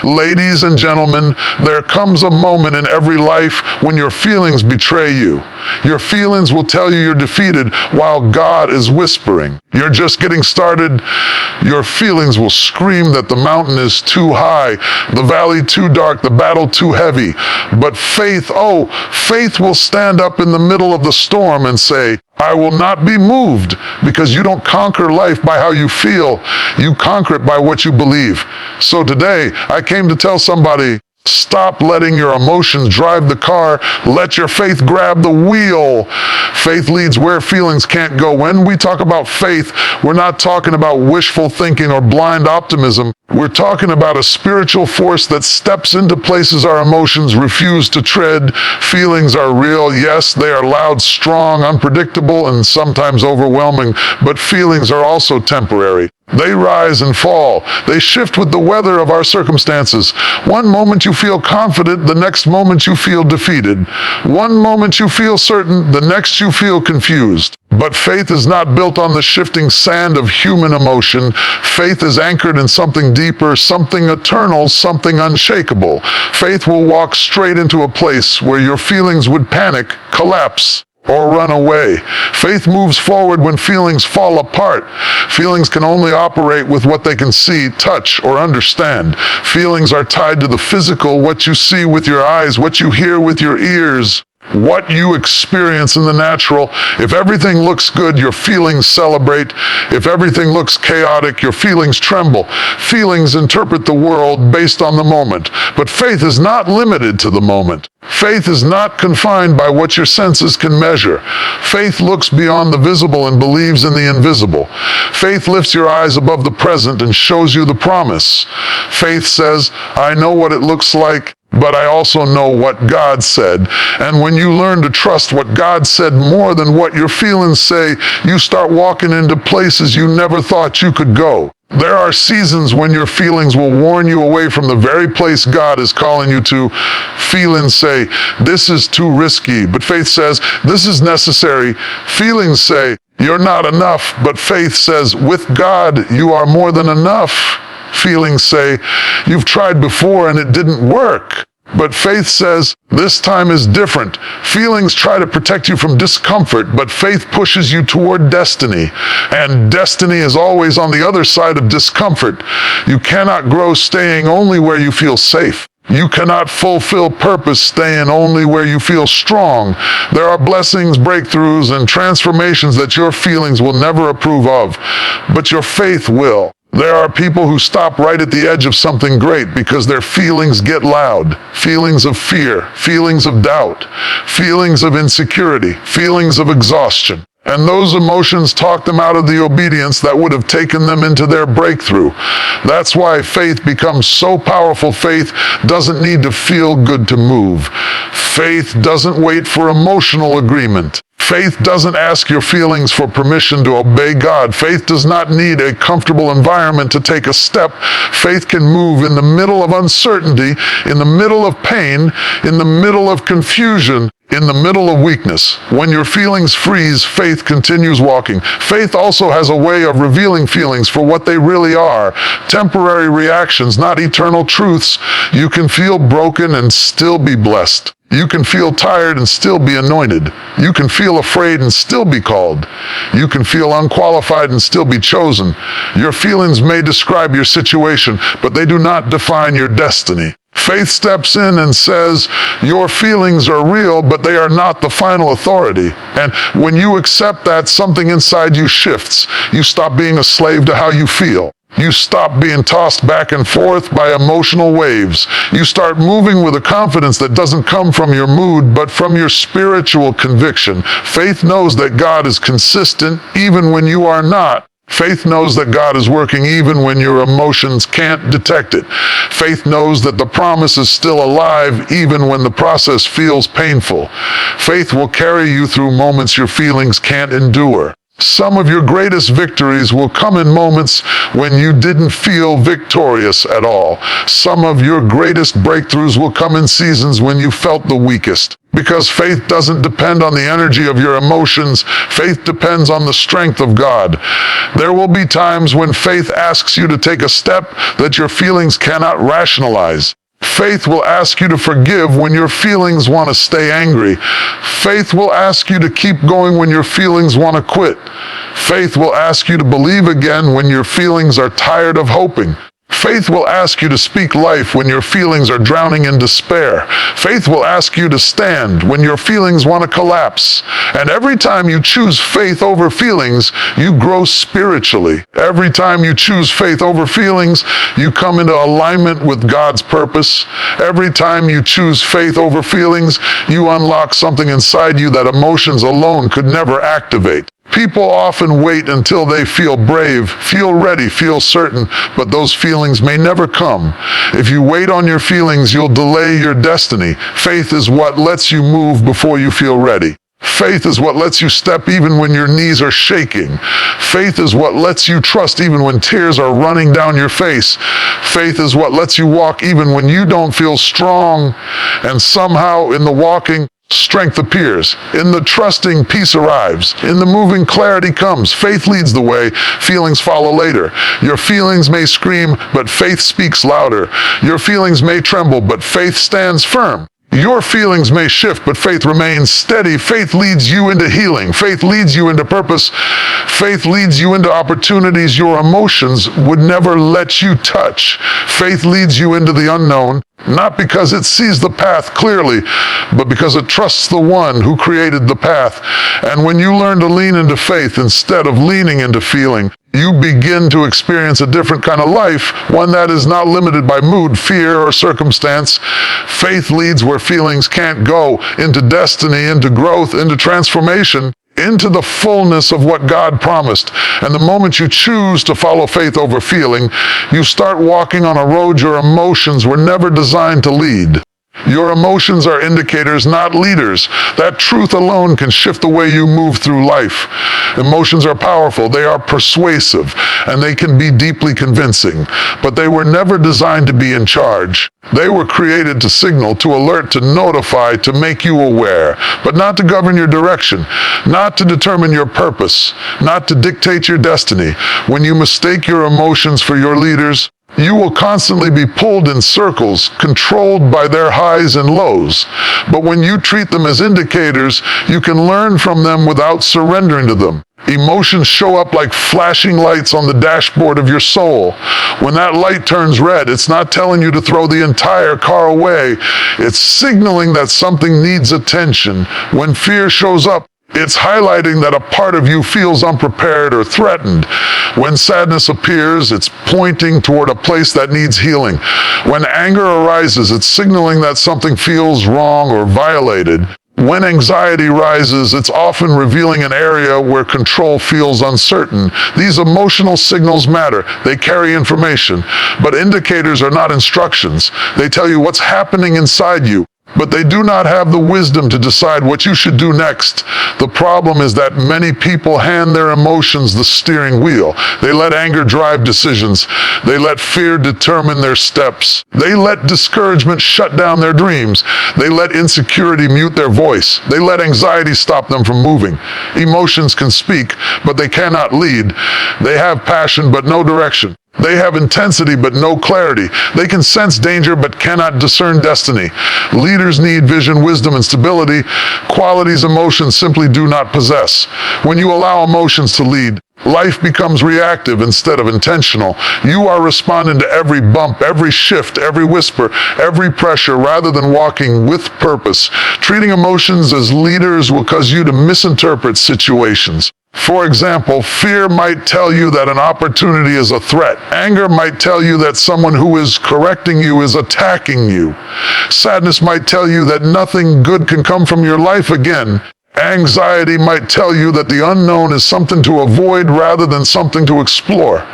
Ladies and gentlemen, there comes a moment in every life when your feelings betray you. Your feelings will tell you you're defeated while God is whispering. You're just getting started. Your feelings will scream that the mountain is too high, the valley too dark, the battle too heavy. But faith will stand up in the middle of the storm and say, I will not be moved, because you don't conquer life by how you feel. You conquer it by what you believe. So today, I came to tell somebody, stop letting your emotions drive the car. Let your faith grab the wheel. Faith leads where feelings can't go. When we talk about faith, we're not talking about wishful thinking or blind optimism. We're talking about a spiritual force that steps into places our emotions refuse to tread. Feelings are real. Yes, they are loud, strong, unpredictable, and sometimes overwhelming, but feelings are also temporary. They rise and fall. They shift with the weather of our circumstances. One moment you feel confident, the next moment you feel defeated. One moment you feel certain, the next you feel confused. But faith is not built on the shifting sand of human emotion. Faith is anchored in something deeper, something eternal, something unshakable. Faith will walk straight into a place where your feelings would panic, collapse, or run away. Faith moves forward when feelings fall apart. Feelings can only operate with what they can see, touch, or understand. Feelings are tied to the physical, what you see with your eyes, what you hear with your ears, what you experience in the natural. If everything looks good, your feelings celebrate. If everything looks chaotic, your feelings tremble. Feelings interpret the world based on the moment. But faith is not limited to the moment. Faith is not confined by what your senses can measure. Faith looks beyond the visible and believes in the invisible. Faith lifts your eyes above the present and shows you the promise. Faith says, I know what it looks like, but I also know what God said. And when you learn to trust what God said more than what your feelings say, you start walking into places you never thought you could go. There are seasons when your feelings will warn you away from the very place God is calling you to. Feelings say, this is too risky, but faith says, this is necessary. Feelings say, you're not enough, but faith says, with God, you are more than enough. Feelings say, you've tried before and it didn't work. But faith says, this time is different. Feelings try to protect you from discomfort, but faith pushes you toward destiny. And destiny is always on the other side of discomfort. You cannot grow staying only where you feel safe. You cannot fulfill purpose staying only where you feel strong. There are blessings, breakthroughs, and transformations that your feelings will never approve of, but your faith will. There are people who stop right at the edge of something great because their feelings get loud. Feelings of fear, feelings of doubt, feelings of insecurity, feelings of exhaustion. And those emotions talk them out of the obedience that would have taken them into their breakthrough. That's why faith becomes so powerful. Faith doesn't need to feel good to move. Faith doesn't wait for emotional agreement. Faith doesn't ask your feelings for permission to obey God. Faith does not need a comfortable environment to take a step. Faith can move in the middle of uncertainty, in the middle of pain, in the middle of confusion, in the middle of weakness. When your feelings freeze, faith continues walking. Faith also has a way of revealing feelings for what they really are. Temporary reactions, not eternal truths. You can feel broken and still be blessed. You can feel tired and still be anointed. You can feel afraid and still be called. You can feel unqualified and still be chosen. Your feelings may describe your situation, but they do not define your destiny. Faith steps in and says, your feelings are real, but they are not the final authority. And when you accept that, something inside you shifts. You stop being a slave to how you feel. You stop being tossed back and forth by emotional waves. You start moving with a confidence that doesn't come from your mood, but from your spiritual conviction. Faith knows that God is consistent even when you are not. Faith knows that God is working even when your emotions can't detect it. Faith knows that the promise is still alive even when the process feels painful. Faith will carry you through moments your feelings can't endure. Some of your greatest victories will come in moments when you didn't feel victorious at all. Some of your greatest breakthroughs will come in seasons when you felt the weakest. Because faith doesn't depend on the energy of your emotions, faith depends on the strength of God. There will be times when faith asks you to take a step that your feelings cannot rationalize. Faith will ask you to forgive when your feelings want to stay angry. Faith will ask you to keep going when your feelings want to quit. Faith will ask you to believe again when your feelings are tired of hoping. Faith will ask you to speak life when your feelings are drowning in despair. Faith will ask you to stand when your feelings want to collapse. And every time you choose faith over feelings, you grow spiritually. Every time you choose faith over feelings, you come into alignment with God's purpose. Every time you choose faith over feelings, you unlock something inside you that emotions alone could never activate. People often wait until they feel brave, feel ready, feel certain, but those feelings may never come. If you wait on your feelings, you'll delay your destiny. Faith is what lets you move before you feel ready. Faith is what lets you step even when your knees are shaking. Faith is what lets you trust even when tears are running down your face. Faith is what lets you walk even when you don't feel strong. And somehow in the walking, strength appears. In the trusting, peace arrives. In the moving, clarity comes. Faith leads the way. Feelings follow later. Your feelings may scream, but faith speaks louder. Your feelings may tremble, but faith stands firm. Your feelings may shift, but faith remains steady. Faith leads you into healing. Faith leads you into purpose. Faith leads you into opportunities your emotions would never let you touch. Faith leads you into the unknown, not because it sees the path clearly, but because it trusts the one who created the path. And when you learn to lean into faith instead of leaning into feeling, you begin to experience a different kind of life, one that is not limited by mood, fear, or circumstance. Faith leads where feelings can't go, into destiny, into growth, into transformation, into the fullness of what God promised. And the moment you choose to follow faith over feeling, you start walking on a road your emotions were never designed to lead. Your emotions are indicators, not leaders. That truth alone can shift the way you move through life. Emotions are powerful, they are persuasive, and they can be deeply convincing. But they were never designed to be in charge. They were created to signal, to alert, to notify, to make you aware, but not to govern your direction, not to determine your purpose, not to dictate your destiny. When you mistake your emotions for your leaders, you will constantly be pulled in circles, controlled by their highs and lows. But when you treat them as indicators, you can learn from them without surrendering to them. Emotions show up like flashing lights on the dashboard of your soul. When that light turns red, it's not telling you to throw the entire car away. It's signaling that something needs attention. When fear shows up, it's highlighting that a part of you feels unprepared or threatened. When sadness appears, it's pointing toward a place that needs healing. When anger arises, it's signaling that something feels wrong or violated. When anxiety rises, it's often revealing an area where control feels uncertain. These emotional signals matter. They carry information. But indicators are not instructions. They tell you what's happening inside you. But they do not have the wisdom to decide what you should do next. The problem is that many people hand their emotions the steering wheel. They let anger drive decisions. They let fear determine their steps. They let discouragement shut down their dreams. They let insecurity mute their voice. They let anxiety stop them from moving. Emotions can speak, but they cannot lead. They have passion, but no direction. They have intensity but no clarity. They can sense danger but cannot discern destiny. Leaders need vision, wisdom, and stability, qualities emotions simply do not possess. When you allow emotions to lead, life becomes reactive instead of intentional. You are responding to every bump, every shift, every whisper, every pressure, rather than walking with purpose. Treating emotions as leaders will cause you to misinterpret situations. For example, fear might tell you that an opportunity is a threat. Anger might tell you that someone who is correcting you is attacking you. Sadness might tell you that nothing good can come from your life again. Anxiety might tell you that the unknown is something to avoid rather than something to explore.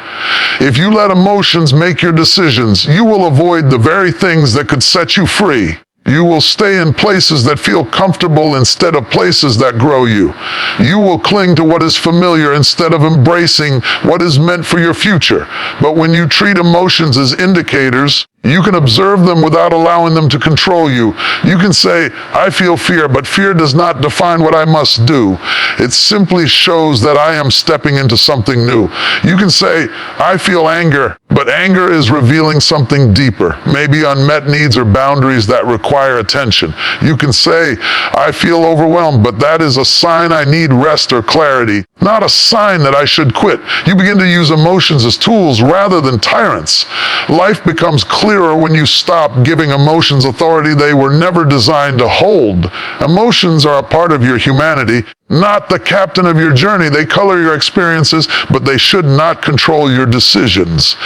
If you let emotions make your decisions, you will avoid the very things that could set you free. You will stay in places that feel comfortable instead of places that grow you. You will cling to what is familiar instead of embracing what is meant for your future. But when you treat emotions as indicators, you can observe them without allowing them to control you. You can say, I feel fear, but fear does not define what I must do. It simply shows that I am stepping into something new. You can say, I feel anger, but anger is revealing something deeper, maybe unmet needs or boundaries that require attention. You can say, I feel overwhelmed, but that is a sign I need rest or clarity, not a sign that I should quit. You begin to use emotions as tools rather than tyrants. Life becomes clearer when you stop giving emotions authority they were never designed to hold. Emotions are a part of your humanity, not the captain of your journey. They color your experiences, but they should not control your decisions.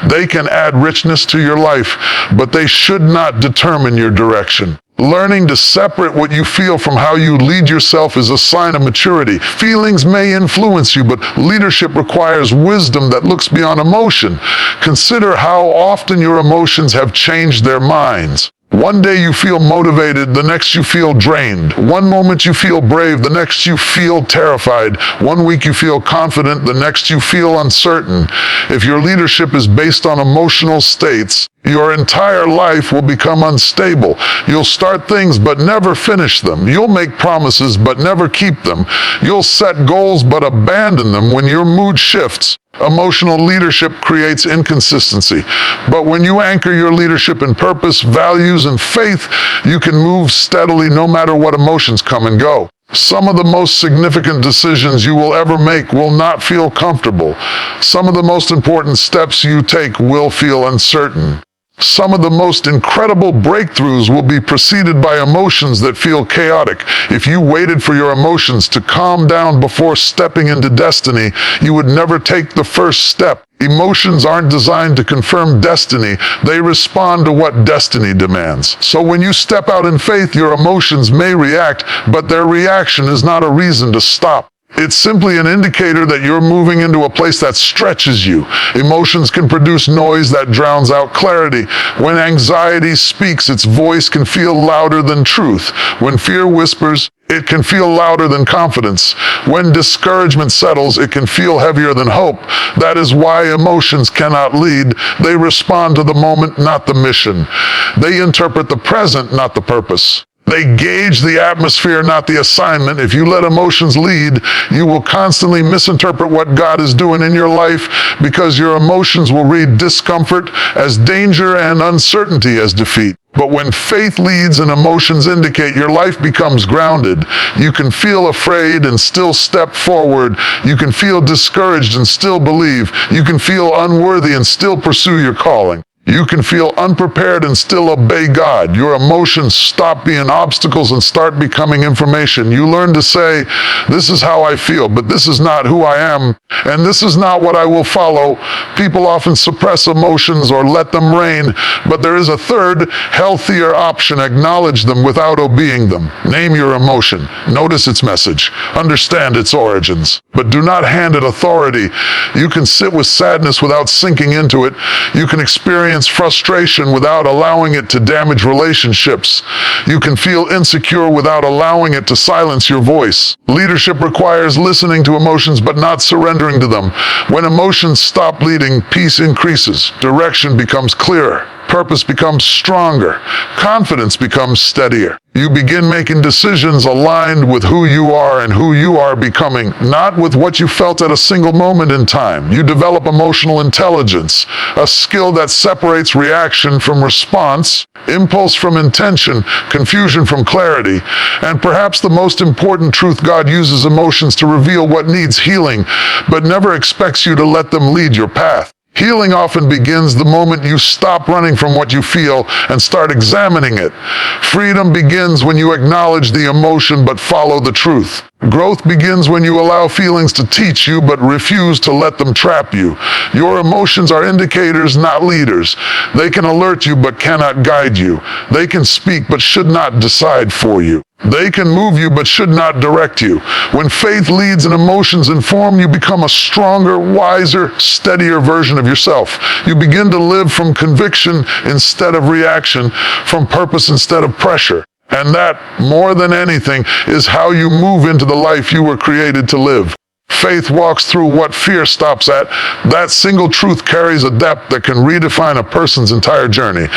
They can add richness to your life, but they should not determine your direction. Learning to separate what you feel from how you lead yourself is a sign of maturity. Feelings may influence you, but leadership requires wisdom that looks beyond emotion. Consider how often your emotions have changed their minds. One day you feel motivated, the next you feel drained. One moment you feel brave, the next you feel terrified. One week you feel confident, the next you feel uncertain. If your leadership is based on emotional states, your entire life will become unstable. You'll start things but never finish them. You'll make promises but never keep them. You'll set goals but abandon them when your mood shifts. Emotional leadership creates inconsistency. But when you anchor your leadership in purpose, values, and faith, you can move steadily no matter what emotions come and go. Some of the most significant decisions you will ever make will not feel comfortable. Some of the most important steps you take will feel uncertain. Some of the most incredible breakthroughs will be preceded by emotions that feel chaotic. If you waited for your emotions to calm down before stepping into destiny, you would never take the first step. Emotions aren't designed to confirm destiny. They respond to what destiny demands. So when you step out in faith, your emotions may react, but their reaction is not a reason to stop. It's simply an indicator that you're moving into a place that stretches you. Emotions can produce noise that drowns out clarity. When anxiety speaks, its voice can feel louder than truth. When fear whispers, it can feel louder than confidence. When discouragement settles, it can feel heavier than hope. That is why emotions cannot lead. They respond to the moment, not the mission. They interpret the present, not the purpose. They gauge the atmosphere, not the assignment. If you let emotions lead, you will constantly misinterpret what God is doing in your life because your emotions will read discomfort as danger and uncertainty as defeat. But when faith leads and emotions indicate, your life becomes grounded. You can feel afraid and still step forward. You can feel discouraged and still believe. You can feel unworthy and still pursue your calling. You can feel unprepared and still obey God. Your emotions stop being obstacles and start becoming information. You learn to say, this is how I feel, but this is not who I am, and this is not what I will follow. People often suppress emotions or let them reign, but there is a third, healthier option. Acknowledge them without obeying them. Name your emotion. Notice its message. Understand its origins, but do not hand it authority. You can sit with sadness without sinking into it. You can experience frustration without allowing it to damage relationships. You can feel insecure without allowing it to silence your voice. Leadership requires listening to emotions but not surrendering to them. When emotions stop leading, peace increases, direction becomes clearer, purpose becomes stronger, confidence becomes steadier. You begin making decisions aligned with who you are and who you are becoming, not with what you felt at a single moment in time. You develop emotional intelligence, a skill that separates reaction from response, impulse from intention, confusion from clarity. And perhaps the most important truth, God uses emotions to reveal what needs healing, but never expects you to let them lead your path. Healing often begins the moment you stop running from what you feel and start examining it. Freedom begins when you acknowledge the emotion but follow the truth. Growth begins when you allow feelings to teach you but refuse to let them trap you. Your emotions are indicators, not leaders. They can alert you but cannot guide you. They can speak but should not decide for you. They can move you but should not direct you. When faith leads and emotions inform, you become a stronger, wiser, steadier version of yourself. You begin to live from conviction instead of reaction, from purpose instead of pressure. And that, more than anything, is how you move into the life you were created to live. Faith walks through what fear stops at. That single truth carries a depth that can redefine a person's entire journey.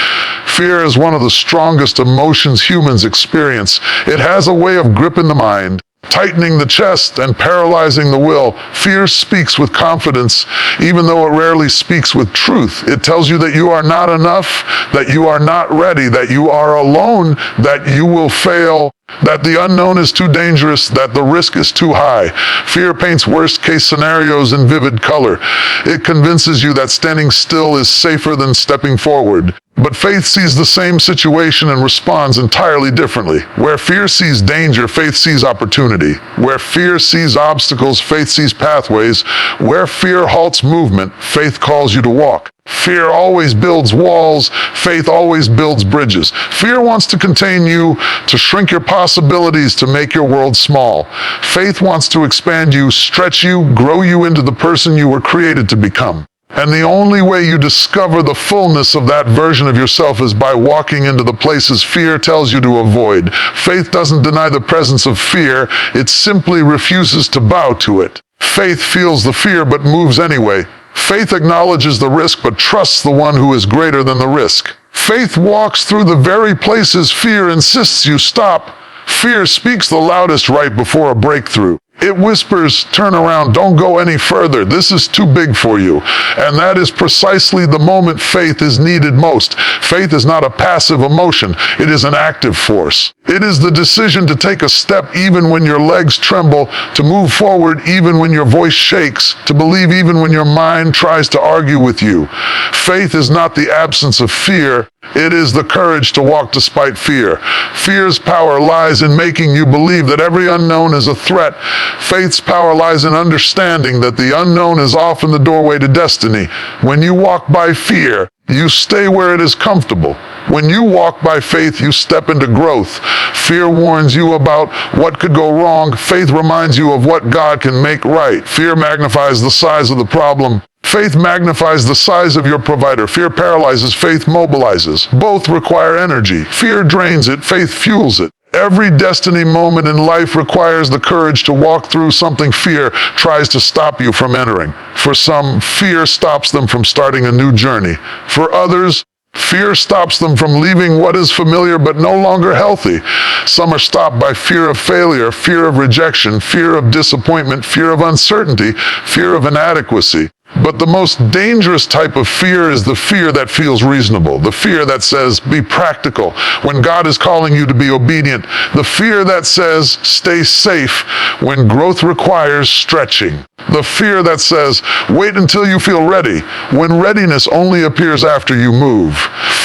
Fear is one of the strongest emotions humans experience. It has a way of gripping the mind, tightening the chest, and paralyzing the will. Fear speaks with confidence, even though it rarely speaks with truth. It tells you that you are not enough, that you are not ready, that you are alone, that you will fail, that the unknown is too dangerous, that the risk is too high. Fear paints worst-case scenarios in vivid color. It convinces you that standing still is safer than stepping forward. But faith sees the same situation and responds entirely differently. Where fear sees danger, faith sees opportunity. Where fear sees obstacles, faith sees pathways. Where fear halts movement, faith calls you to walk. Fear always builds walls. Faith always builds bridges. Fear wants to contain you, to shrink your possibilities, to make your world small. Faith wants to expand you, stretch you, grow you into the person you were created to become. And the only way you discover the fullness of that version of yourself is by walking into the places fear tells you to avoid. Faith doesn't deny the presence of fear. It simply refuses to bow to it. Faith feels the fear but moves anyway. Faith acknowledges the risk but trusts the one who is greater than the risk. Faith walks through the very places fear insists you stop. Fear speaks the loudest right before a breakthrough. It whispers, turn around, don't go any further. This is too big for you. And that is precisely the moment faith is needed most. Faith is not a passive emotion. It is an active force. It is the decision to take a step even when your legs tremble, to move forward even when your voice shakes, to believe even when your mind tries to argue with you. Faith is not the absence of fear. It is the courage to walk despite fear. Fear's power lies in making you believe that every unknown is a threat. Faith's power lies in understanding that the unknown is often the doorway to destiny. When you walk by fear, you stay where it is comfortable. When you walk by faith, you step into growth. Fear warns you about what could go wrong. Faith reminds you of what God can make right. Fear magnifies the size of the problem. Faith magnifies the size of your provider. Fear paralyzes, faith mobilizes. Both require energy. Fear drains it, faith fuels it. Every destiny moment in life requires the courage to walk through something fear tries to stop you from entering. For some, fear stops them from starting a new journey. For others, fear stops them from leaving what is familiar but no longer healthy. Some are stopped by fear of failure, fear of rejection, fear of disappointment, fear of uncertainty, fear of inadequacy. But the most dangerous type of fear is the fear that feels reasonable, the fear that says, be practical, when God is calling you to be obedient, the fear that says, stay safe, when growth requires stretching, the fear that says, wait until you feel ready, when readiness only appears after you move.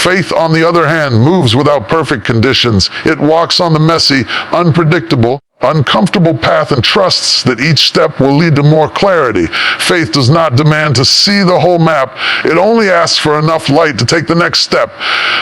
Faith, on the other hand, moves without perfect conditions. It walks on the messy, unpredictable, uncomfortable path and trusts that each step will lead to more clarity. Faith does not demand to see the whole map. It only asks for enough light to take the next step.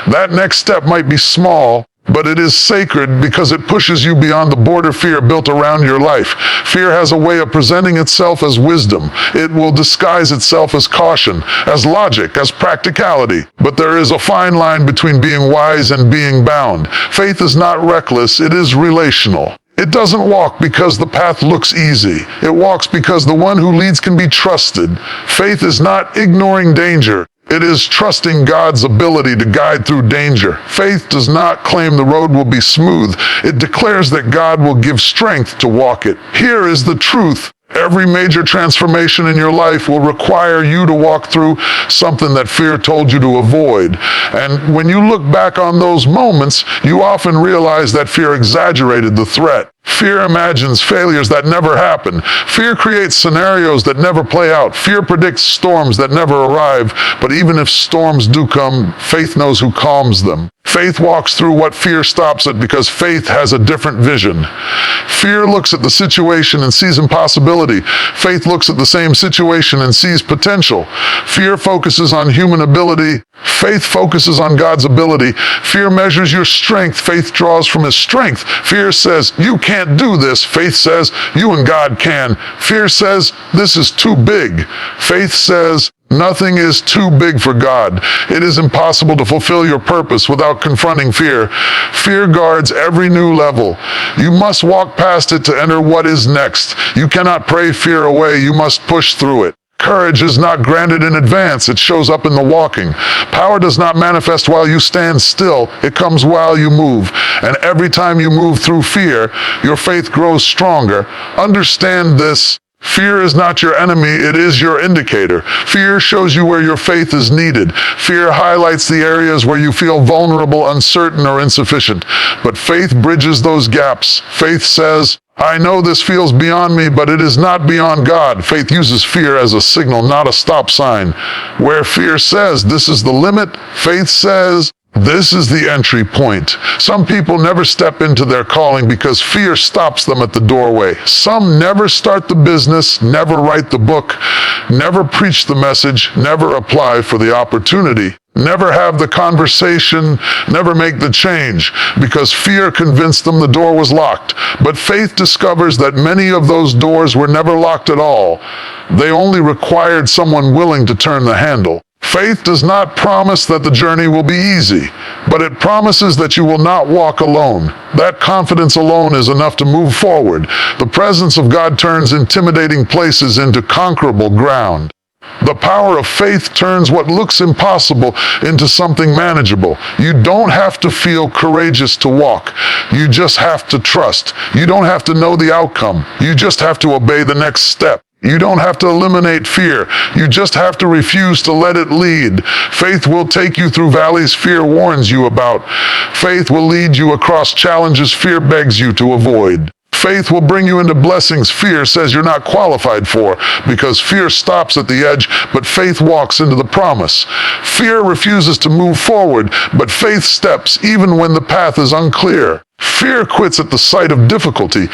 That next step might be small, but it is sacred because it pushes you beyond the border fear built around your life. Fear has a way of presenting itself as wisdom. It will disguise itself as caution, as logic, as practicality. But there is a fine line between being wise and being bound. Faith is not reckless, it is relational. It doesn't walk because the path looks easy. It walks because the one who leads can be trusted. Faith is not ignoring danger. It is trusting God's ability to guide through danger. Faith does not claim the road will be smooth. It declares that God will give strength to walk it. Here is the truth. Every major transformation in your life will require you to walk through something that fear told you to avoid. And when you look back on those moments, you often realize that fear exaggerated the threat. Fear imagines failures that never happen. Fear creates scenarios that never play out. Fear predicts storms that never arrive. But even if storms do come, faith knows who calms them. Faith walks through what fear stops it because faith has a different vision. Fear looks at the situation and sees impossibility. Faith looks at the same situation and sees potential. Fear focuses on human ability. Faith focuses on God's ability. Fear measures your strength. Faith draws from His strength. Fear says, you can't do this. Faith says, you and God can. Fear says, this is too big. Faith says, nothing is too big for God. It is impossible to fulfill your purpose without confronting fear. Fear guards every new level. You must walk past it to enter what is next. You cannot pray fear away. You must push through it. Courage is not granted in advance. It shows up in the walking. Power does not manifest while you stand still. It comes while you move. And every time you move through fear, your faith grows stronger. Understand this. Fear is not your enemy, it is your indicator. Fear shows you where your faith is needed. Fear highlights the areas where you feel vulnerable, uncertain, or insufficient. But faith bridges those gaps. Faith says, I know this feels beyond me, but it is not beyond God. Faith uses fear as a signal, not a stop sign. Where fear says, this is the limit, faith says, this is the entry point. Some people never step into their calling because fear stops them at the doorway. Some never start the business, never write the book, never preach the message, never apply for the opportunity, never have the conversation, never make the change, because fear convinced them the door was locked. But faith discovers that many of those doors were never locked at all. They only required someone willing to turn the handle. Faith does not promise that the journey will be easy, but it promises that you will not walk alone. That confidence alone is enough to move forward. The presence of God turns intimidating places into conquerable ground. The power of faith turns what looks impossible into something manageable. You don't have to feel courageous to walk. You just have to trust. You don't have to know the outcome. You just have to obey the next step. You don't have to eliminate fear. You just have to refuse to let it lead. Faith will take you through valleys fear warns you about. Faith will lead you across challenges fear begs you to avoid. Faith will bring you into blessings fear says you're not qualified for, because fear stops at the edge, but faith walks into the promise. Fear refuses to move forward, but faith steps even when the path is unclear. Fear quits at the sight of difficulty,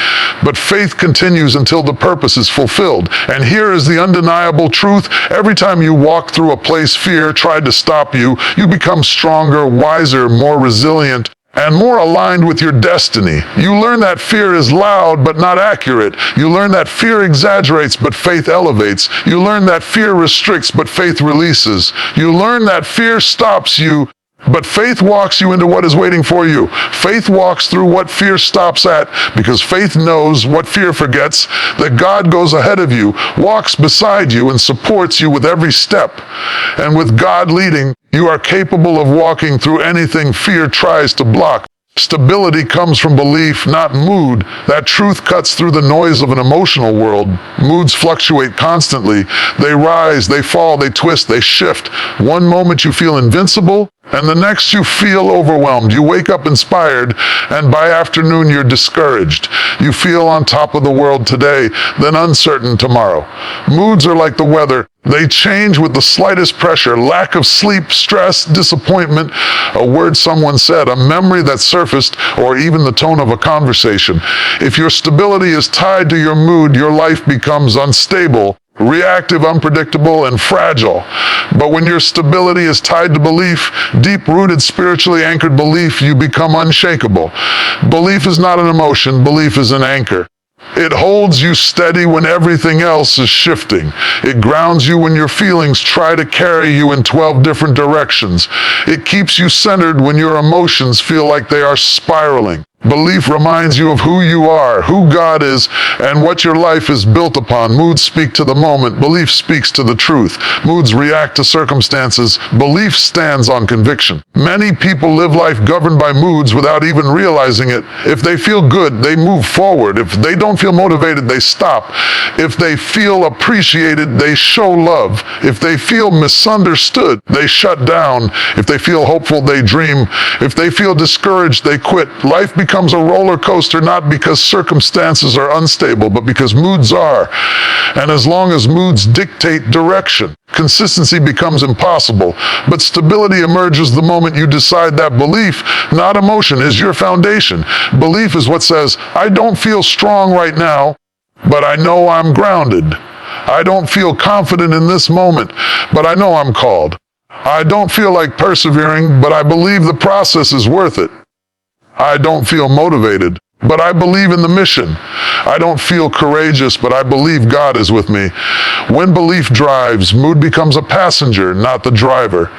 but faith continues until the purpose is fulfilled. And here is the undeniable truth. Every time you walk through a place fear tried to stop you, you become stronger, wiser, more resilient, and more aligned with your destiny. You learn that fear is loud but not accurate. You learn that fear exaggerates but faith elevates. You learn that fear restricts but faith releases. You learn that fear stops you, but faith walks you into what is waiting for you. Faith walks through what fear stops at, because faith knows what fear forgets, that God goes ahead of you, walks beside you, and supports you with every step. And with God leading, you are capable of walking through anything fear tries to block. Stability comes from belief, not mood. That truth cuts through the noise of an emotional world. Moods fluctuate constantly. They rise, they fall, they twist, they shift. One moment you feel invincible, and the next you feel overwhelmed. You wake up inspired, and by afternoon you're discouraged. You feel on top of the world today, then uncertain tomorrow. Moods are like the weather. They change with the slightest pressure, lack of sleep, stress, disappointment, a word someone said, a memory that surfaced, or even the tone of a conversation. If your stability is tied to your mood, your life becomes unstable, reactive, unpredictable, and fragile. But when your stability is tied to belief, deep-rooted, spiritually anchored belief, you become unshakable. Belief is not an emotion, belief is an anchor. It holds you steady when everything else is shifting. It grounds you when your feelings try to carry you in 12 different directions. It keeps you centered when your emotions feel like they are spiraling. Belief reminds you of who you are, who God is, and what your life is built upon. Moods speak to the moment. Belief speaks to the truth. Moods react to circumstances. Belief stands on conviction. Many people live life governed by moods without even realizing it. If they feel good, they move forward. If they don't feel motivated, they stop. If they feel appreciated, they show love. If they feel misunderstood, they shut down. If they feel hopeful, they dream. If they feel discouraged, they quit. Life becomes becomes a roller coaster not because circumstances are unstable, but because moods are. And as long as moods dictate direction, consistency becomes impossible. But stability emerges the moment you decide that belief, not emotion, is your foundation. Belief is what says, I don't feel strong right now, but I know I'm grounded. I don't feel confident in this moment, but I know I'm called. I don't feel like persevering, but I believe the process is worth it. I don't feel motivated, but I believe in the mission. I don't feel courageous, but I believe God is with me. When belief drives, mood becomes a passenger, not the driver.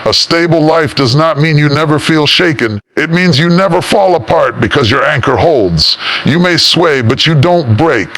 A stable life does not mean you never feel shaken. It means you never fall apart because your anchor holds. You may sway, but you don't break.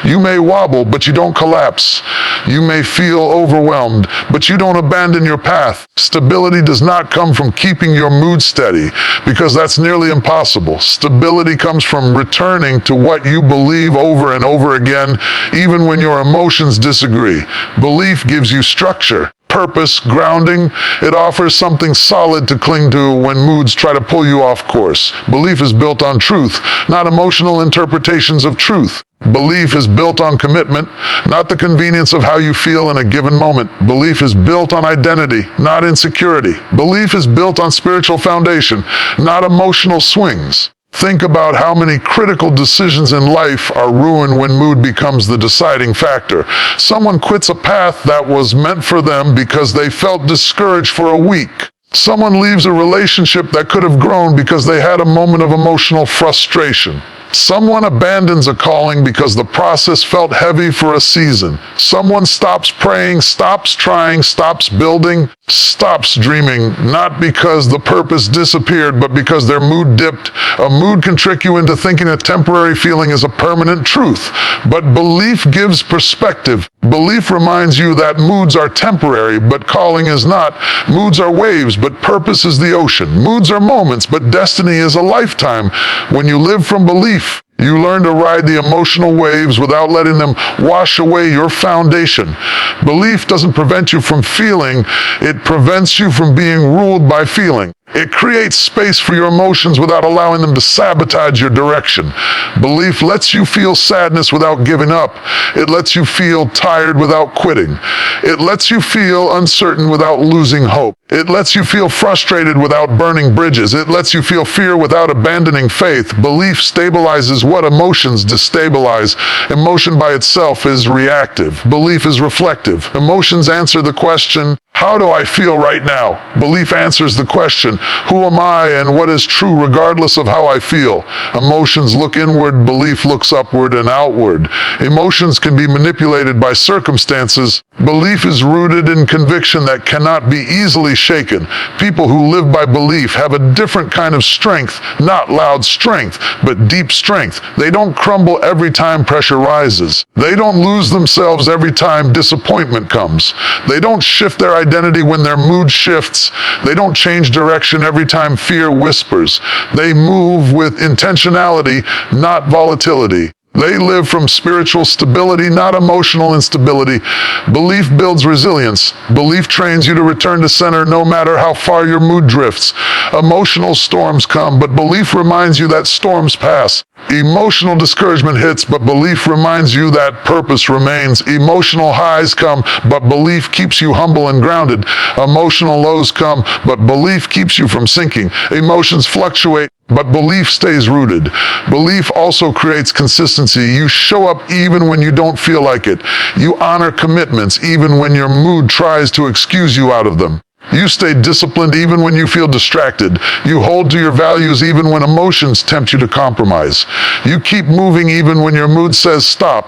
You may wobble, but you don't collapse. You may feel overwhelmed, but you don't abandon your path. Stability does not come from keeping your mood steady, because that's nearly impossible. Stability comes from returning to what you believe over and over again, even when your emotions disagree. Belief gives you structure, purpose, grounding. It offers something solid to cling to when moods try to pull you off course. Belief is built on truth, not emotional interpretations of truth. Belief is built on commitment, not the convenience of how you feel in a given moment. Belief is built on identity, not insecurity. Belief is built on spiritual foundation, not emotional swings. Think about how many critical decisions in life are ruined when mood becomes the deciding factor. Someone quits a path that was meant for them because they felt discouraged for a week. Someone leaves a relationship that could have grown because they had a moment of emotional frustration. Someone abandons a calling because the process felt heavy for a season. Someone stops praying, stops trying, stops building, stops dreaming, not because the purpose disappeared, but because their mood dipped. A mood can trick you into thinking a temporary feeling is a permanent truth, but belief gives perspective. Belief reminds you that moods are temporary, but calling is not. Moods are waves, but purpose is the ocean. Moods are moments, but destiny is a lifetime. When you live from belief, you learn to ride the emotional waves without letting them wash away your foundation. Belief doesn't prevent you from feeling, it prevents you from being ruled by feeling. It creates space for your emotions without allowing them to sabotage your direction. Belief lets you feel sadness without giving up. It lets you feel tired without quitting. It lets you feel uncertain without losing hope. It lets you feel frustrated without burning bridges. It lets you feel fear without abandoning faith. Belief stabilizes what emotions destabilize. Emotion by itself is reactive. Belief is reflective. Emotions answer the question, how do I feel right now? Belief answers the question, who am I and what is true regardless of how I feel? Emotions look inward, belief looks upward and outward. Emotions can be manipulated by circumstances. Belief is rooted in conviction that cannot be easily shaken. People who live by belief have a different kind of strength, not loud strength, but deep strength. They don't crumble every time pressure rises. They don't lose themselves every time disappointment comes. They don't shift their identity when their mood shifts. They don't change direction every time fear whispers. They move with intentionality, not volatility. They live from spiritual stability, not emotional instability. Belief builds resilience. Belief trains you to return to center no matter how far your mood drifts. Emotional storms come, but belief reminds you that storms pass. Emotional discouragement hits, but belief reminds you that purpose remains. Emotional highs come, but belief keeps you humble and grounded. Emotional lows come, but belief keeps you from sinking. Emotions fluctuate, but belief stays rooted. Belief also creates consistency. You show up even when you don't feel like it. You honor commitments even when your mood tries to excuse you out of them. You stay disciplined even when you feel distracted. You hold to your values even when emotions tempt you to compromise. You keep moving even when your mood says stop.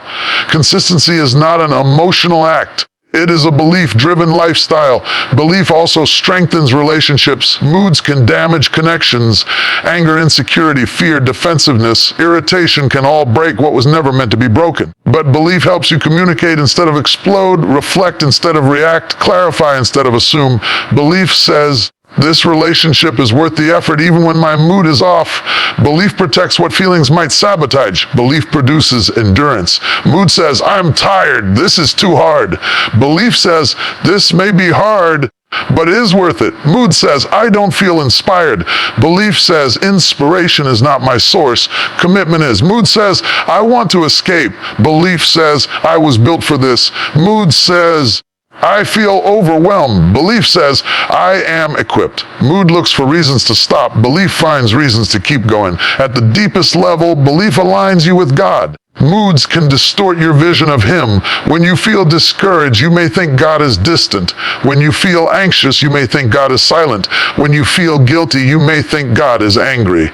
Consistency is not an emotional act. It is a belief-driven lifestyle. Belief also strengthens relationships. Moods can damage connections. Anger, insecurity, fear, defensiveness, irritation can all break what was never meant to be broken. But belief helps you communicate instead of explode, reflect instead of react, clarify instead of assume. Belief says, this relationship is worth the effort even when my mood is off. Belief protects what feelings might sabotage. Belief produces endurance. Mood says, I'm tired. This is too hard. Belief says, this may be hard, but it is worth it. Mood says, I don't feel inspired. Belief says, inspiration is not my source. Commitment is. Mood says, I want to escape. Belief says, I was built for this. Mood says, I feel overwhelmed. Belief says, I am equipped. Mood looks for reasons to stop. Belief finds reasons to keep going. At the deepest level, belief aligns you with God. Moods can distort your vision of Him. When you feel discouraged, you may think God is distant. When you feel anxious, you may think God is silent. When you feel guilty, you may think God is angry.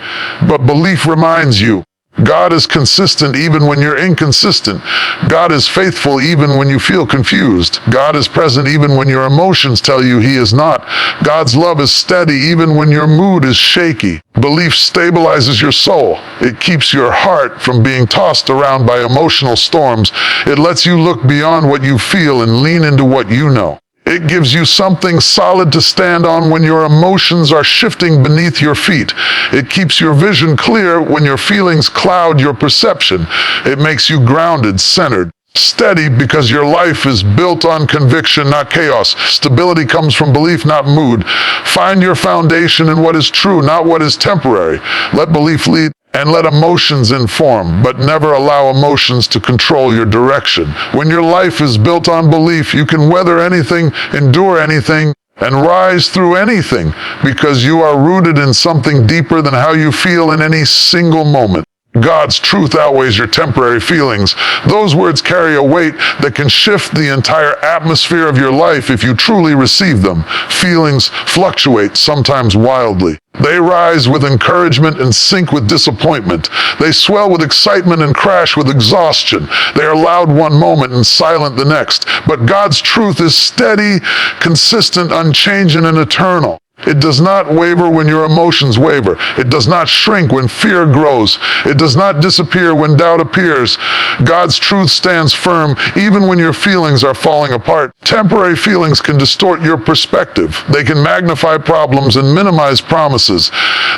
But belief reminds you, God is consistent even when you're inconsistent. God is faithful even when you feel confused. God is present even when your emotions tell you He is not. God's love is steady even when your mood is shaky. Belief stabilizes your soul. It keeps your heart from being tossed around by emotional storms. It lets you look beyond what you feel and lean into what you know. It gives you something solid to stand on when your emotions are shifting beneath your feet. It keeps your vision clear when your feelings cloud your perception. It makes you grounded, centered, steady because your life is built on conviction, not chaos. Stability comes from belief, not mood. Find your foundation in what is true, not what is temporary. Let belief lead and let emotions inform, but never allow emotions to control your direction. When your life is built on belief, you can weather anything, endure anything, and rise through anything because you are rooted in something deeper than how you feel in any single moment. God's truth outweighs your temporary feelings. Those words carry a weight that can shift the entire atmosphere of your life if you truly receive them. Feelings fluctuate, sometimes wildly. They rise with encouragement and sink with disappointment. They swell with excitement and crash with exhaustion. They are loud one moment and silent the next. But God's truth is steady, consistent, unchanging, and eternal. It does not waver when your emotions waver. It does not shrink when fear grows. It does not disappear when doubt appears. God's truth stands firm even when your feelings are falling apart. Temporary feelings can distort your perspective. They can magnify problems and minimize promises.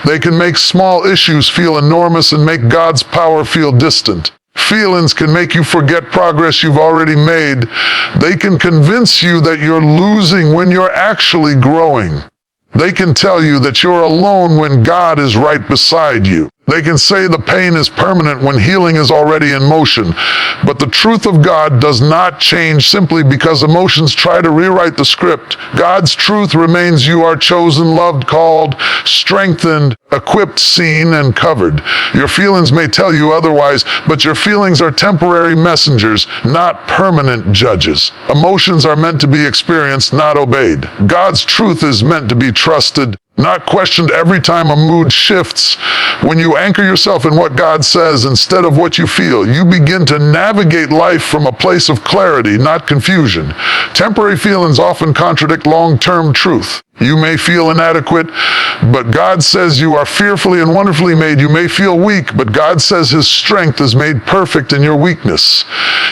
They can make small issues feel enormous and make God's power feel distant. Feelings can make you forget progress you've already made. They can convince you that you're losing when you're actually growing. They can tell you that you're alone when God is right beside you. They can say the pain is permanent when healing is already in motion. But the truth of God does not change simply because emotions try to rewrite the script. God's truth remains: you are chosen, loved, called, strengthened, equipped, seen, and covered. Your feelings may tell you otherwise, but your feelings are temporary messengers, not permanent judges. Emotions are meant to be experienced, not obeyed. God's truth is meant to be trusted, not questioned every time a mood shifts. When you anchor yourself in what God says instead of what you feel, you begin to navigate life from a place of clarity, not confusion. Temporary feelings often contradict long-term truth. You may feel inadequate, but God says you are fearfully and wonderfully made. You may feel weak, but God says His strength is made perfect in your weakness.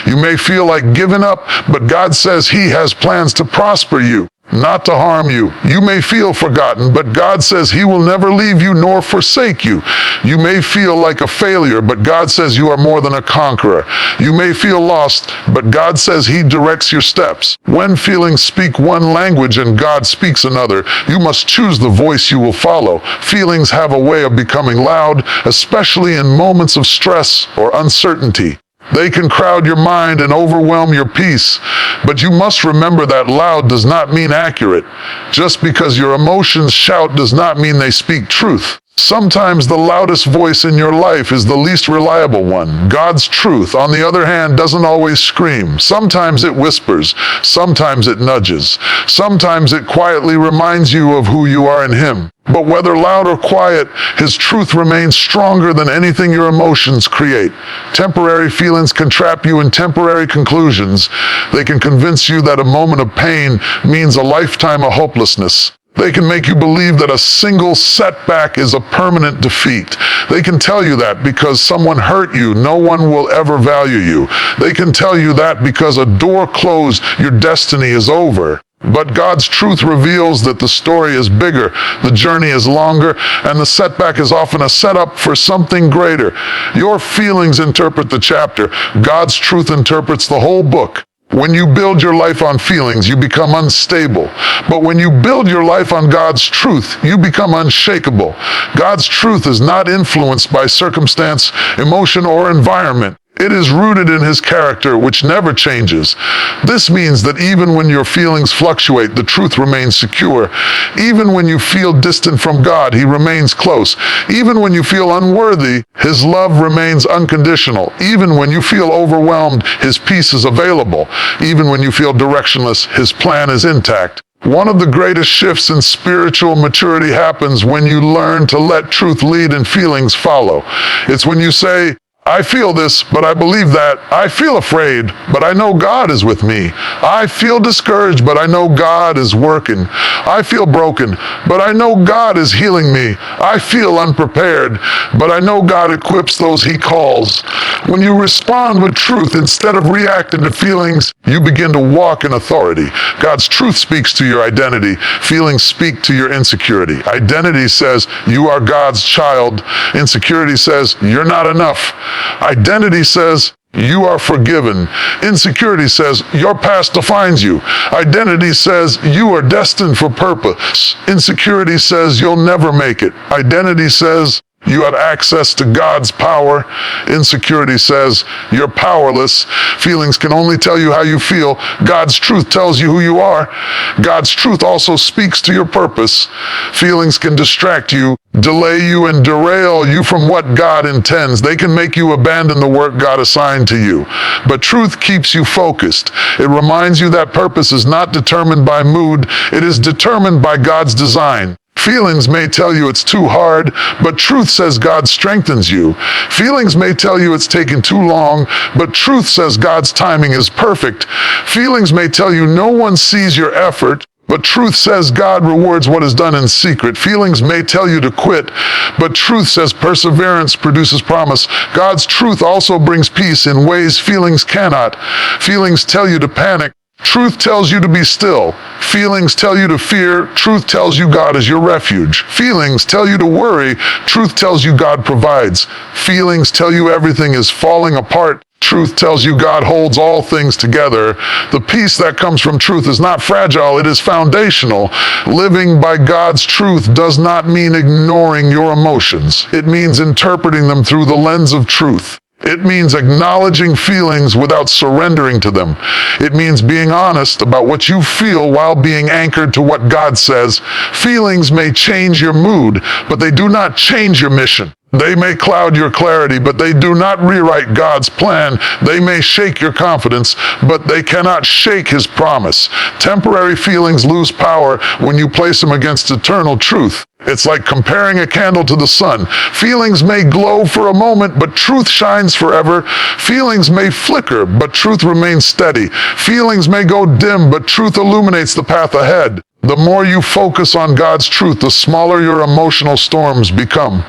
You may feel like giving up, but God says He has plans to prosper you, not to harm you. You may feel forgotten, but God says He will never leave you nor forsake you. You may feel like a failure, but God says you are more than a conqueror. You may feel lost, but God says He directs your steps. When feelings speak one language and God speaks another, you must choose the voice you will follow. Feelings have a way of becoming loud, especially in moments of stress or uncertainty. They can crowd your mind and overwhelm your peace. But you must remember that loud does not mean accurate. Just because your emotions shout does not mean they speak truth. Sometimes the loudest voice in your life is the least reliable one. God's truth, on the other hand, doesn't always scream. Sometimes it whispers. Sometimes it nudges. Sometimes it quietly reminds you of who you are in Him. But whether loud or quiet, His truth remains stronger than anything your emotions create. Temporary feelings can trap you in temporary conclusions. They can convince you that a moment of pain means a lifetime of hopelessness. They can make you believe that a single setback is a permanent defeat. They can tell you that because someone hurt you, no one will ever value you. They can tell you that because a door closed, your destiny is over. But God's truth reveals that the story is bigger, the journey is longer, and the setback is often a setup for something greater. Your feelings interpret the chapter. God's truth interprets the whole book. When you build your life on feelings, you become unstable. But when you build your life on God's truth, you become unshakable. God's truth is not influenced by circumstance, emotion, or environment. It is rooted in His character, which never changes. This means that even when your feelings fluctuate, the truth remains secure. Even when you feel distant from God, He remains close. Even when you feel unworthy, His love remains unconditional. Even when you feel overwhelmed, His peace is available. Even when you feel directionless, His plan is intact. One of the greatest shifts in spiritual maturity happens when you learn to let truth lead and feelings follow. It's when you say, I feel this, but I believe that. I feel afraid, but I know God is with me. I feel discouraged, but I know God is working. I feel broken, but I know God is healing me. I feel unprepared, but I know God equips those He calls. When you respond with truth instead of reacting to feelings, you begin to walk in authority. God's truth speaks to your identity. Feelings speak to your insecurity. Identity says you are God's child. Insecurity says you're not enough. Identity says you are forgiven. Insecurity says your past defines you. Identity says you are destined for purpose. Insecurity says you'll never make it. Identity says you have access to God's power. Insecurity says you're powerless. Feelings can only tell you how you feel. God's truth tells you who you are. God's truth also speaks to your purpose. Feelings can distract you, delay you, and derail you from what God intends. They can make you abandon the work God assigned to you. But truth keeps you focused. It reminds you that purpose is not determined by mood. It is determined by God's design. Feelings may tell you it's too hard, but truth says God strengthens you. Feelings may tell you it's taken too long, but truth says God's timing is perfect. Feelings may tell you no one sees your effort, but truth says God rewards what is done in secret. Feelings may tell you to quit, but truth says perseverance produces promise. God's truth also brings peace in ways feelings cannot. Feelings tell you to panic. Truth tells you to be still. Feelings tell you to fear. Truth tells you God is your refuge. Feelings tell you to worry. Truth tells you God provides. Feelings tell you everything is falling apart. Truth tells you God holds all things together. The peace that comes from truth is not fragile, it is foundational. Living by God's truth does not mean ignoring your emotions. It means interpreting them through the lens of truth. It means acknowledging feelings without surrendering to them. It means being honest about what you feel while being anchored to what God says. Feelings may change your mood, but they do not change your mission. They may cloud your clarity, but they do not rewrite God's plan. They may shake your confidence, but they cannot shake His promise. Temporary feelings lose power when you place them against eternal truth. It's like comparing a candle to the sun. Feelings may glow for a moment, but truth shines forever. Feelings may flicker, but truth remains steady. Feelings may go dim, but truth illuminates the path ahead. The more you focus on God's truth, the smaller your emotional storms become.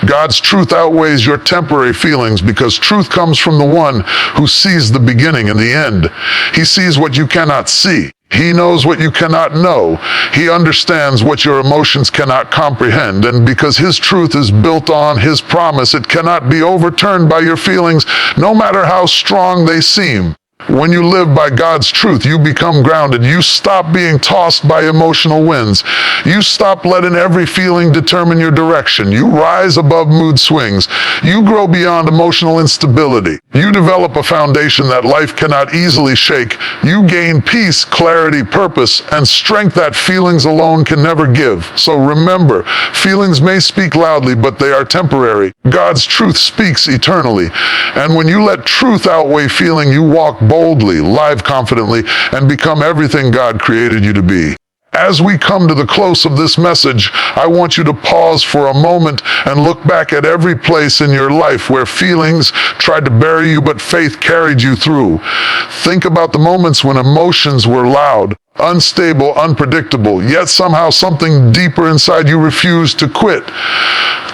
God's truth outweighs your temporary feelings because truth comes from the one who sees the beginning and the end. He sees what you cannot see. He knows what you cannot know. He understands what your emotions cannot comprehend. And because His truth is built on His promise, it cannot be overturned by your feelings, no matter how strong they seem. When you live by God's truth, you become grounded. You stop being tossed by emotional winds. You stop letting every feeling determine your direction. You rise above mood swings. You grow beyond emotional instability. You develop a foundation that life cannot easily shake. You gain peace, clarity, purpose, and strength that feelings alone can never give. So remember, feelings may speak loudly, but they are temporary. God's truth speaks eternally. And when you let truth outweigh feeling, you walk boldly, live confidently, and become everything God created you to be. As we come to the close of this message, I want you to pause for a moment and look back at every place in your life where feelings tried to bury you, but faith carried you through. Think about the moments when emotions were loud, unstable, unpredictable, yet somehow something deeper inside you refused to quit.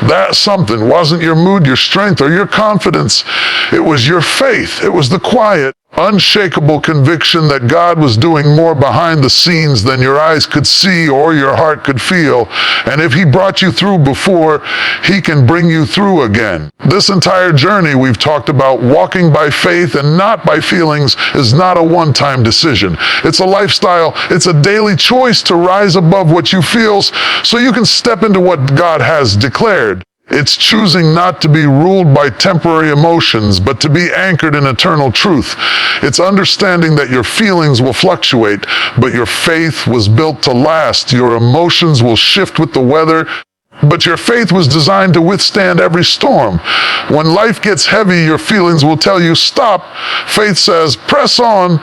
That something wasn't your mood, your strength, or your confidence. It was your faith. It was the quiet, Unshakable conviction that God was doing more behind the scenes than your eyes could see or your heart could feel. And if he brought you through before, he can bring you through again. This entire journey we've talked about walking by faith and not by feelings is not a one-time decision. It's a lifestyle. It's a daily choice to rise above what you feel so you can step into what God has declared. It's choosing not to be ruled by temporary emotions, but to be anchored in eternal truth. It's understanding that your feelings will fluctuate, but your faith was built to last. Your emotions will shift with the weather, but your faith was designed to withstand every storm. When life gets heavy, your feelings will tell you, stop. Faith says, press on.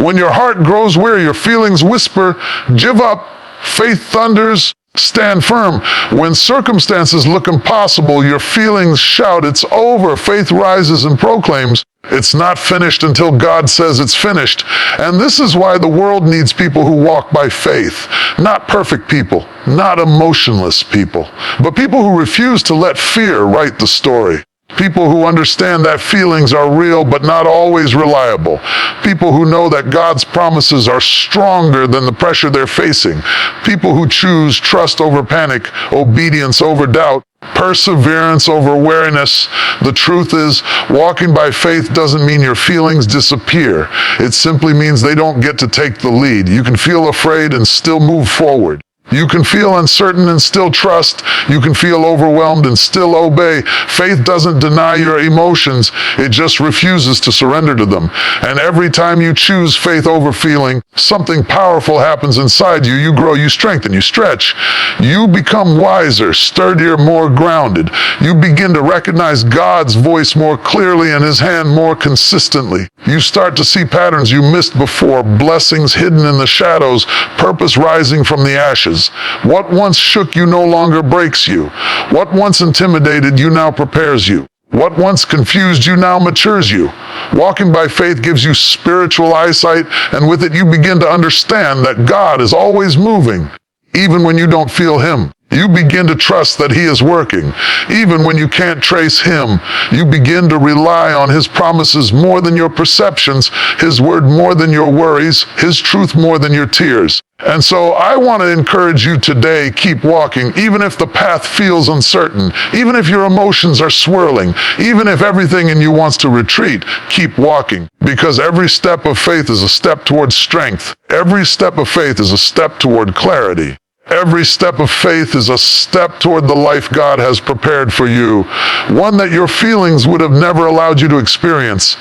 When your heart grows weary, your feelings whisper, give up. Faith thunders, stand firm. When circumstances look impossible, your feelings shout, it's over. Faith rises and proclaims, it's not finished until God says it's finished. And this is why the world needs people who walk by faith. Not perfect people, not emotionless people, but people who refuse to let fear write the story. People who understand that feelings are real but not always reliable. People who know that God's promises are stronger than the pressure they're facing. People who choose trust over panic, obedience over doubt, perseverance over weariness. The truth is, walking by faith doesn't mean your feelings disappear. It simply means they don't get to take the lead. You can feel afraid and still move forward. You can feel uncertain and still trust. You can feel overwhelmed and still obey. Faith doesn't deny your emotions. It just refuses to surrender to them. And every time you choose faith over feeling, something powerful happens inside you. You grow, you strengthen, you stretch. You become wiser, sturdier, more grounded. You begin to recognize God's voice more clearly and his hand more consistently. You start to see patterns you missed before, blessings hidden in the shadows, purpose rising from the ashes. What once shook you no longer breaks you. What once intimidated you now prepares you. What once confused you now matures you. Walking by faith gives you spiritual eyesight, and with it you begin to understand that God is always moving, even when you don't feel him. You begin to trust that he is working. Even when you can't trace him, you begin to rely on his promises more than your perceptions, his word more than your worries, his truth more than your tears. And so I want to encourage you today, keep walking, even if the path feels uncertain, even if your emotions are swirling, even if everything in you wants to retreat, keep walking. Because every step of faith is a step toward strength. Every step of faith is a step toward clarity. Every step of faith is a step toward the life God has prepared for you, one that your feelings would have never allowed you to experience.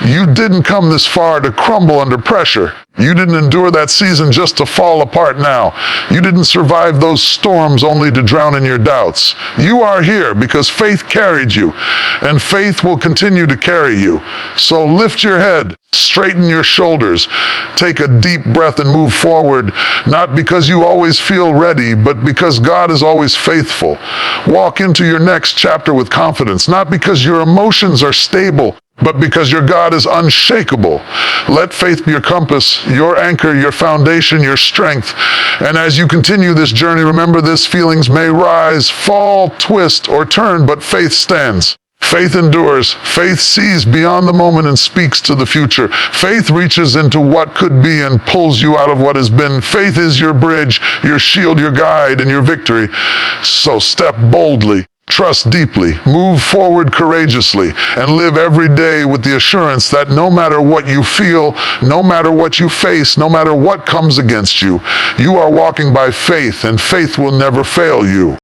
You didn't come this far to crumble under pressure. You didn't endure that season just to fall apart now. You didn't survive those storms only to drown in your doubts. You are here because faith carried you, and faith will continue to carry you. So lift your head, straighten your shoulders, take a deep breath and move forward, not because you always feel ready, but because God is always faithful. Walk into your next chapter with confidence, not because your emotions are stable, but because your God is unshakable. Let faith be your compass, your anchor, your foundation, your strength. And as you continue this journey, remember this: feelings may rise, fall, twist, or turn, but faith stands. Faith endures. Faith sees beyond the moment and speaks to the future. Faith reaches into what could be and pulls you out of what has been. Faith is your bridge, your shield, your guide, and your victory. So step boldly. Trust deeply, move forward courageously, and live every day with the assurance that no matter what you feel, no matter what you face, no matter what comes against you, you are walking by faith, and faith will never fail you.